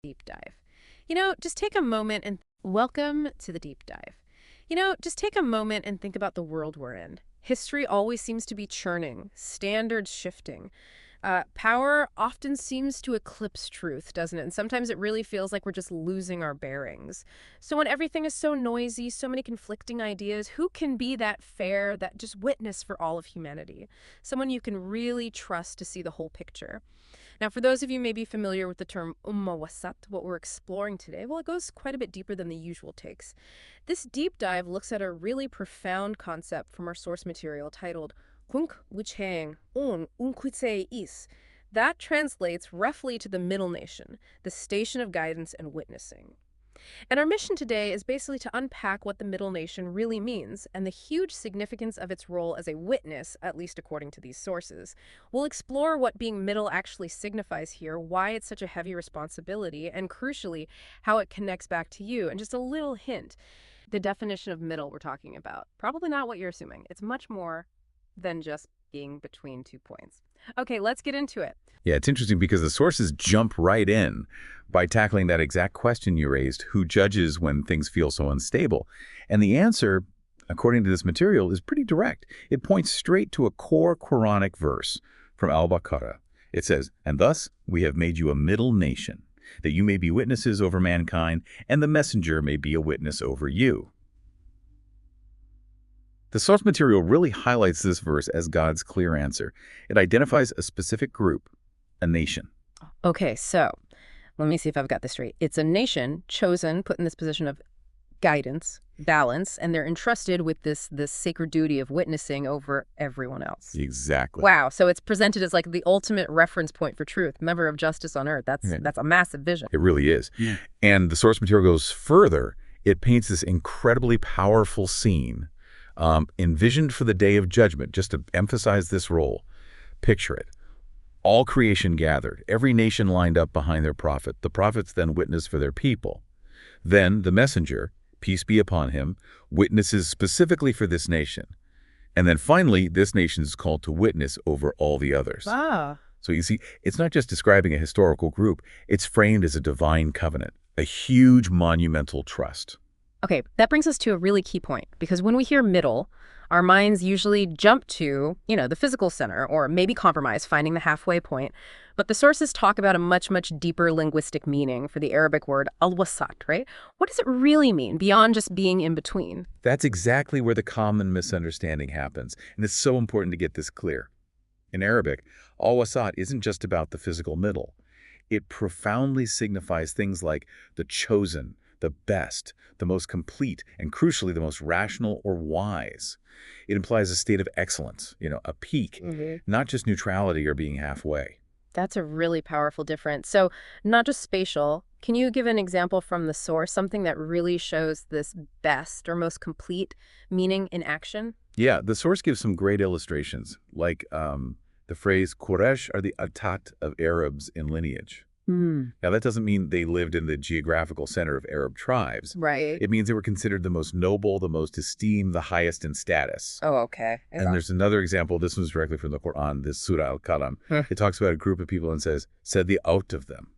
deep dive. Just take a moment and welcome to the deep dive. Just take a moment and think about the world we're in. History always seems to be churning, standards shifting. Power often seems to eclipse truth, doesn't it? And sometimes it really feels like we're just losing our bearings. So when everything is so noisy, so many conflicting ideas, who can be that fair, that just witness for all of humanity? Someone you can really trust to see the whole picture. Now, for those of you maybe familiar with the term wasat, what we're exploring today, well, it goes quite a bit deeper than the usual takes. This deep dive looks at a really profound concept from our source material titled Kunk Wichang Un Unkwitse Is. That translates roughly to the middle nation, the station of guidance and witnessing. And our mission today is basically to unpack what the middle nation really means and the huge significance of its role as a witness, at least according to these sources. We'll explore what being middle actually signifies here, why it's such a heavy responsibility, and crucially, how it connects back to you. And just a little hint, the definition of middle we're talking about, probably not what you're assuming. It's much more than just being between 2 points. Okay, let's get into it. Yeah, it's interesting because the sources jump right in by tackling that exact question you raised, who judges when things feel so unstable? And the answer, according to this material, is pretty direct. It points straight to a core Quranic verse from Al-Baqarah. It says, "And thus we have made you a middle nation, that you may be witnesses over mankind, and the messenger may be a witness over you." The source material really highlights this verse as God's clear answer. It identifies a specific group, a nation. Okay, so let me see if I've got this straight. It's a nation chosen, put in this position of guidance, balance, and they're entrusted with this sacred duty of witnessing over everyone else. Exactly. Wow, so it's presented as like the ultimate reference point for truth, member of justice on earth. That's a massive vision. It really is. Yeah. And the source material goes further. It paints this incredibly powerful scene envisioned for the day of judgment, just to emphasize this role. Picture it. All creation gathered, every nation lined up behind their prophet. The prophets then witness for their people. Then the messenger, peace be upon him, witnesses specifically for this nation. And then finally, this nation is called to witness over all the others. Ah. So you see, it's not just describing a historical group. It's framed as a divine covenant, a huge monumental trust. Okay, that brings us to a really key point, because when we hear middle, our minds usually jump to, the physical center, or maybe compromise, finding the halfway point. But the sources talk about a much, much deeper linguistic meaning for the Arabic word al-wasat, right? What does it really mean beyond just being in between? That's exactly where the common misunderstanding happens, and it's so important to get this clear. In Arabic, al-wasat isn't just about the physical middle. It profoundly signifies things like the chosen, the best, the most complete, and crucially, the most rational or wise. It implies a state of excellence, a peak, not just neutrality or being halfway. That's a really powerful difference. So not just spatial. Can you give an example from the source, something that really shows this best or most complete meaning in action? Yeah, the source gives some great illustrations, like the phrase, Quraysh are the Atat of Arabs in lineage. Now, that doesn't mean they lived in the geographical center of Arab tribes. Right. It means they were considered the most noble, the most esteemed, the highest in status. Oh, okay. And there's another example. This one's directly from the Quran, this Surah Al-Qalam. It talks about a group of people and said the out of them.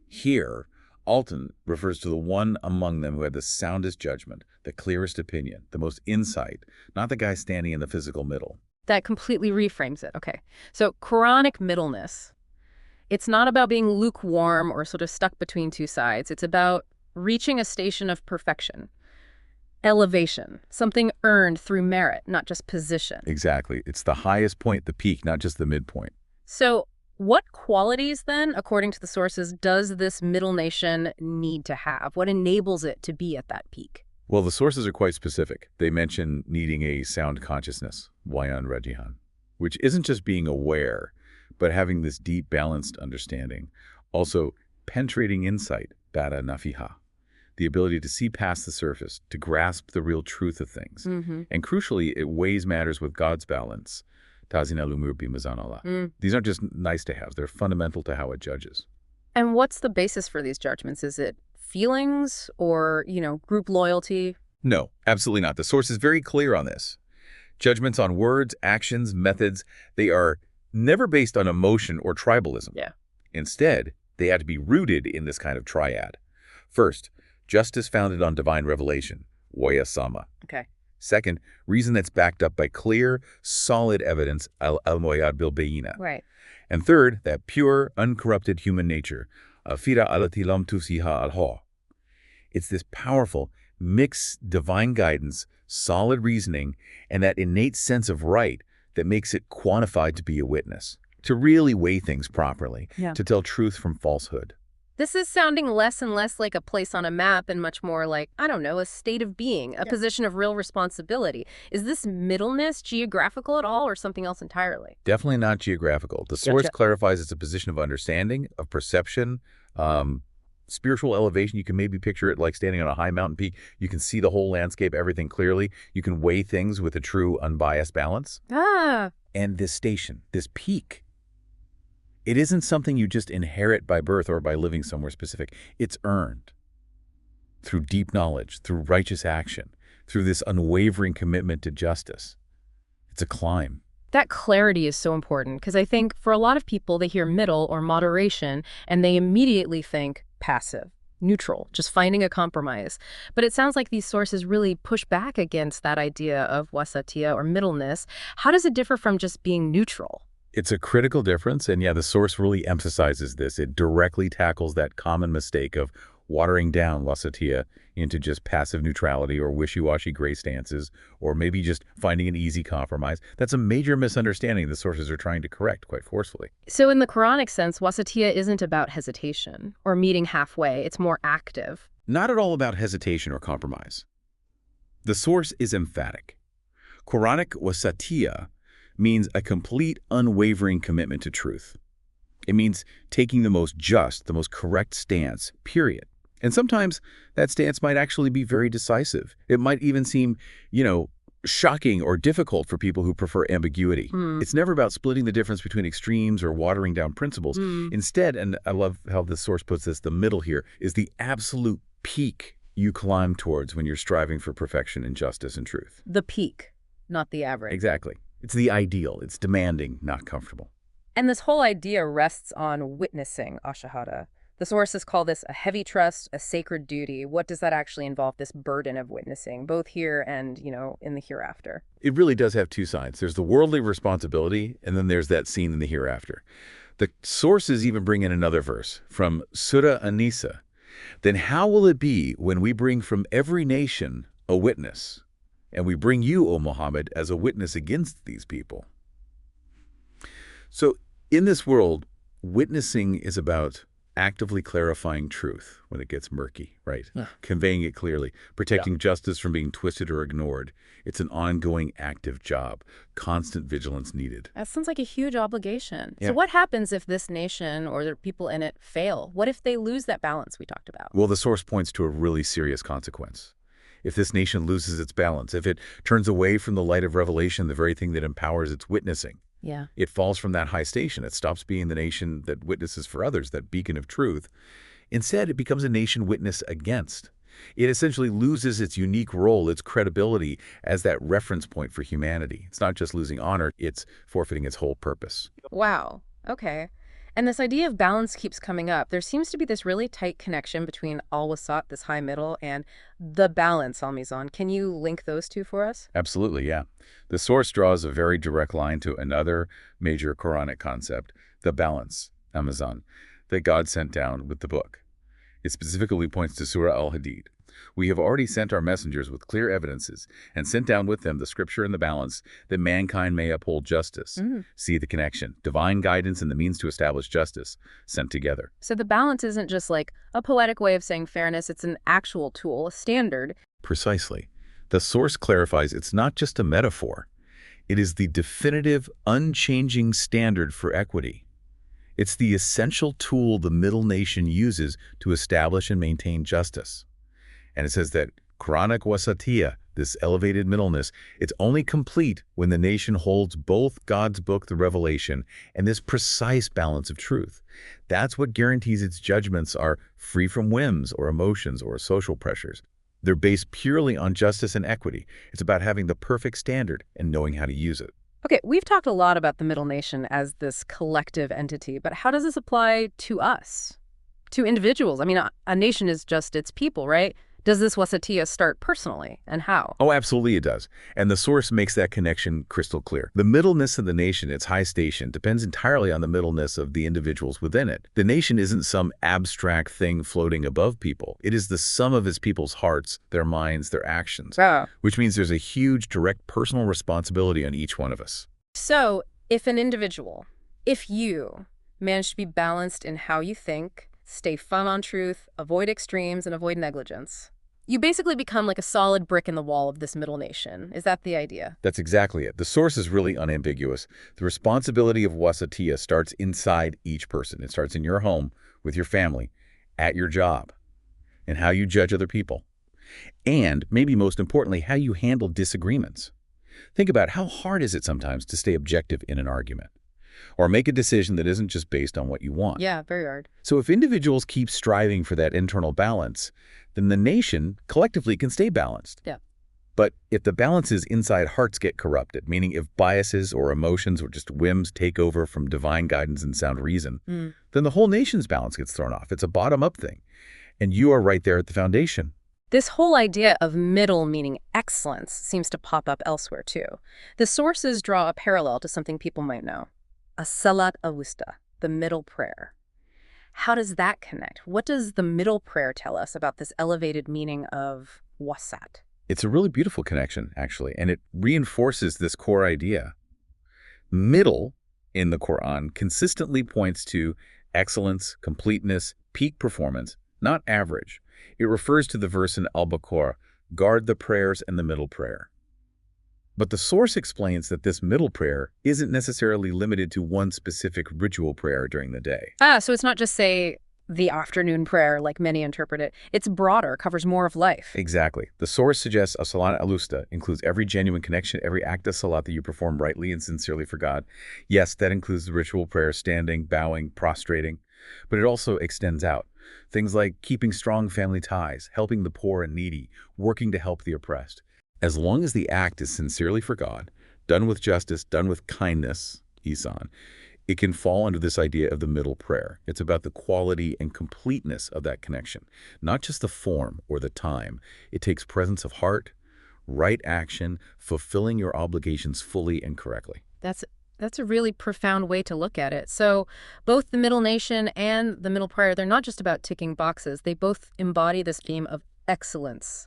Here, Alton refers to the one among them who had the soundest judgment, the clearest opinion, the most insight, not the guy standing in the physical middle. That completely reframes it. Okay. So Quranic middleness. It's not about being lukewarm or sort of stuck between two sides. It's about reaching a station of perfection, elevation, something earned through merit, not just position. Exactly. It's the highest point, the peak, not just the midpoint. So what qualities then, according to the sources, does this middle nation need to have? What enables it to be at that peak? Well, the sources are quite specific. They mention needing a sound consciousness, wayan rajihan, which isn't just being aware, but having this deep, balanced understanding. Also, penetrating insight, bada nafiha, the ability to see past the surface, to grasp the real truth of things. And crucially, it weighs matters with God's balance. Tazin al-umur bi mizan Allah. These aren't just nice to have, they're fundamental to how it judges. And what's the basis for these judgments? Is it feelings or, group loyalty? No, absolutely not. The source is very clear on this. Judgments on words, actions, methods, they are never based on emotion or tribalism. Yeah. Instead, They had to be rooted in this kind of triad. First, justice founded on divine revelation, waya sama. Okay. Second, reason that's backed up by clear, solid evidence, al-moyad bil-bayina. Right. And third, that pure, uncorrupted human nature, fira alati lam tusiha al-ha. It's this powerful, mixed divine guidance, solid reasoning, and that innate sense of right that makes it quantified to be a witness, to really weigh things properly, Yeah. to tell truth from falsehood. This is sounding less and less like a place on a map and much more like, I don't know, a state of being, a position of real responsibility. Is this middleness geographical at all or something else entirely? Definitely not geographical. The source Gotcha. clarifies it's a position of understanding, of perception, spiritual elevation. You can maybe picture it like standing on a high mountain peak. You can see the whole landscape, everything clearly. You can weigh things with a true, unbiased balance. Ah, And this station, this peak, it isn't something you just inherit by birth or by living somewhere specific. It's earned through deep knowledge, through righteous action, through this unwavering commitment to justice. It's a climb. that clarity is so important because I think for a lot of people, they hear middle or moderation and they immediately think passive, neutral, just finding a compromise. But it sounds like these sources really push back against that idea of wasatiyya or middleness. How does it differ from just being neutral? It's a critical difference, and yeah, the source really emphasizes this. It directly tackles that common mistake of watering down wasatiyya into just passive neutrality or wishy-washy gray stances, or maybe just finding an easy compromise. That's a major misunderstanding the sources are trying to correct quite forcefully. So in the Quranic sense, wasatiyya isn't about hesitation or meeting halfway. It's more active. Not at all about hesitation or compromise. The source is emphatic. Quranic wasatiyya means a complete, unwavering commitment to truth. It means taking the most just, the most correct stance, period. And sometimes that stance might actually be very decisive. It might even seem, shocking or difficult for people who prefer ambiguity. It's never about splitting the difference between extremes or watering down principles. Instead, and I love how this source puts this, the middle here is the absolute peak you climb towards when you're striving for perfection and justice and truth. The peak, not the average. Exactly. It's the ideal. It's demanding, not comfortable. And this whole idea rests on witnessing ashahada. The sources call this a heavy trust, a sacred duty. What does that actually involve, this burden of witnessing, both here and, in the hereafter? It really does have two sides. There's the worldly responsibility, and then there's that scene in the hereafter. The sources even bring in another verse from Surah An-Nisa. Then how will it be when we bring from every nation a witness, and we bring you, O Muhammad, as a witness against these people? So in this world, witnessing is about actively clarifying truth when it gets murky, right? Conveying it clearly, protecting justice from being twisted or ignored. It's an ongoing active job, constant vigilance needed. That sounds like a huge obligation. Yeah. So what happens if this nation or the people in it fail? What if they lose that balance we talked about? Well, the source points to a really serious consequence. If this nation loses its balance, if it turns away from the light of revelation, the very thing that empowers its witnessing, Yeah. it falls from that high station. It stops being the nation that witnesses for others, that beacon of truth. Instead, it becomes a nation witness against. It essentially loses its unique role, its credibility as that reference point for humanity. It's not just losing honor, it's forfeiting its whole purpose. Wow. Okay. And this idea of balance keeps coming up. There seems to be this really tight connection between al-wasat, this high middle, and the balance, al-mizan. Can you link those two for us? Absolutely, yeah. The source draws a very direct line to another major Quranic concept, the balance, al-mizan, that God sent down with the book. It specifically points to Surah Al-Hadid. We have already sent our messengers with clear evidences and sent down with them the scripture and the balance that mankind may uphold justice. See the connection, divine guidance and the means to establish justice sent together. So the balance isn't just like a poetic way of saying fairness. It's an actual tool, a standard. Precisely. The source clarifies it's not just a metaphor. It is the definitive, unchanging standard for equity. It's the essential tool the middle nation uses to establish and maintain justice. And it says that Quranic wasatiyya, this elevated middleness, it's only complete when the nation holds both God's book, the Revelation, and this precise balance of truth. That's what guarantees its judgments are free from whims or emotions or social pressures. They're based purely on justice and equity. It's about having the perfect standard and knowing how to use it. Okay, we've talked a lot about the middle nation as this collective entity, but how does this apply to us? to individuals. I mean, a nation is just its people, right? Does this wasatiyya start personally, and how? Oh, absolutely it does. And the source makes that connection crystal clear. The middleness of the nation, its high station, depends entirely on the middleness of the individuals within it. The nation isn't some abstract thing floating above people. It is the sum of its people's hearts, their minds, their actions, Ah. which means there's a huge direct personal responsibility on each one of us. So, if an individual, if you manage to be balanced in how you think, stay fun on truth, avoid extremes, and avoid negligence, you basically become like a solid brick in the wall of this middle nation. Is that the idea? That's exactly it. The source is really unambiguous. The responsibility of wasatiyya starts inside each person. It starts in your home, with your family, at your job, and how you judge other people. And, maybe most importantly, how you handle disagreements. Think about how hard is it sometimes to stay objective in an argument, or make a decision that isn't just based on what you want. Yeah, very hard. So if individuals keep striving for that internal balance, then the nation collectively can stay balanced. Yeah. But if the balances inside hearts get corrupted, meaning if biases or emotions or just whims take over from divine guidance and sound reason, then the whole nation's balance gets thrown off. It's a bottom-up thing. And you are right there at the foundation. This whole idea of middle meaning excellence seems to pop up elsewhere, too. The sources draw a parallel to something people might know. A salat al-wusta, the middle prayer. How does that connect? What does the middle prayer tell us about this elevated meaning of wasat? It's a really beautiful connection, actually, and it reinforces this core idea. Middle, in the Quran, consistently points to excellence, completeness, peak performance, not average. It refers to the verse in Al-Baqarah, guard the prayers and the middle prayer. But the source explains that this middle prayer isn't necessarily limited to one specific ritual prayer during the day. So it's not just, say, the afternoon prayer like many interpret it. It's broader, covers more of life. Exactly. The source suggests a salat al-wusta includes every genuine connection, every act of salat that you perform rightly and sincerely for God. Yes, that includes the ritual prayer, standing, bowing, prostrating. But it also extends out. Things like keeping strong family ties, helping the poor and needy, working to help the oppressed. As long as the act is sincerely for God, done with justice, done with kindness, ihsan, it can fall under this idea of the middle prayer. It's about the quality and completeness of that connection, not just the form or the time. It takes presence of heart, right action, fulfilling your obligations fully and correctly. That's a really profound way to look at it. So both the middle nation and the middle prayer, they're not just about ticking boxes. They both embody this theme of excellence,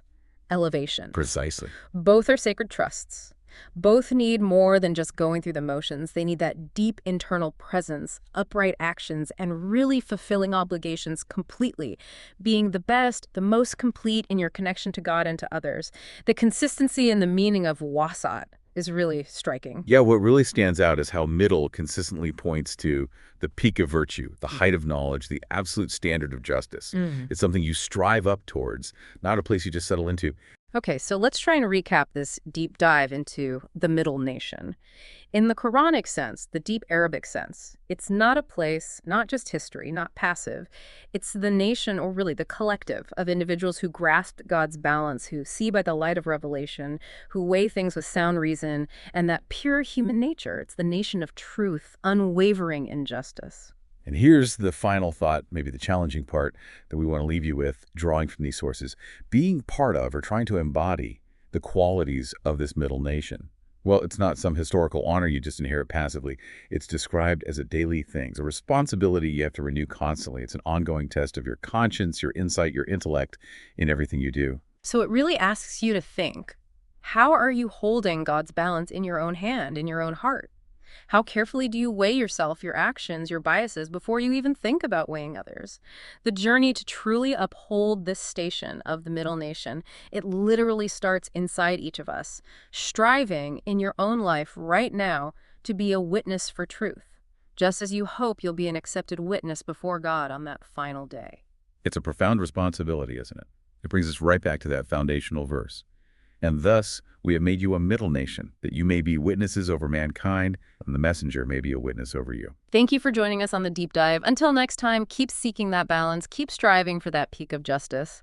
elevation. Precisely. Both are sacred trusts. Both need more than just going through the motions. They need that deep internal presence, upright actions, and really fulfilling obligations completely, being the best, the most complete in your connection to God and to others. The consistency and the meaning of wasat is really striking. Yeah, what really stands out is how middle consistently points to the peak of virtue, the height of knowledge, the absolute standard of justice. It's something you strive up towards, not a place you just settle into. Okay, so let's try and recap this deep dive into the middle nation. In the Quranic sense, the deep Arabic sense, it's not a place, not just history, not passive. It's the nation, or really the collective, of individuals who grasp God's balance, who see by the light of revelation, who weigh things with sound reason, and that pure human nature. It's the nation of truth, unwavering in justice. And here's the final thought, maybe the challenging part that we want to leave you with, drawing from these sources. Being part of or trying to embody the qualities of this middle nation. Well, it's not some historical honor you just inherit passively. It's described as a daily thing, a responsibility you have to renew constantly. It's an ongoing test of your conscience, your insight, your intellect in everything you do. So it really asks you to think, how are you holding God's balance in your own hand, in your own heart? How carefully do you weigh yourself, your actions, your biases before you even think about weighing others? The journey to truly uphold this station of the middle nation, it literally starts inside each of us, striving in your own life right now to be a witness for truth, just as you hope you'll be an accepted witness before God on that final day. It's a profound responsibility, isn't it? It brings us right back to that foundational verse. And thus we have made you a middle nation, that you may be witnesses over mankind, and the messenger may be a witness over you. Thank you for joining us on the deep dive. Until next time, keep seeking that balance, keep striving for that peak of justice.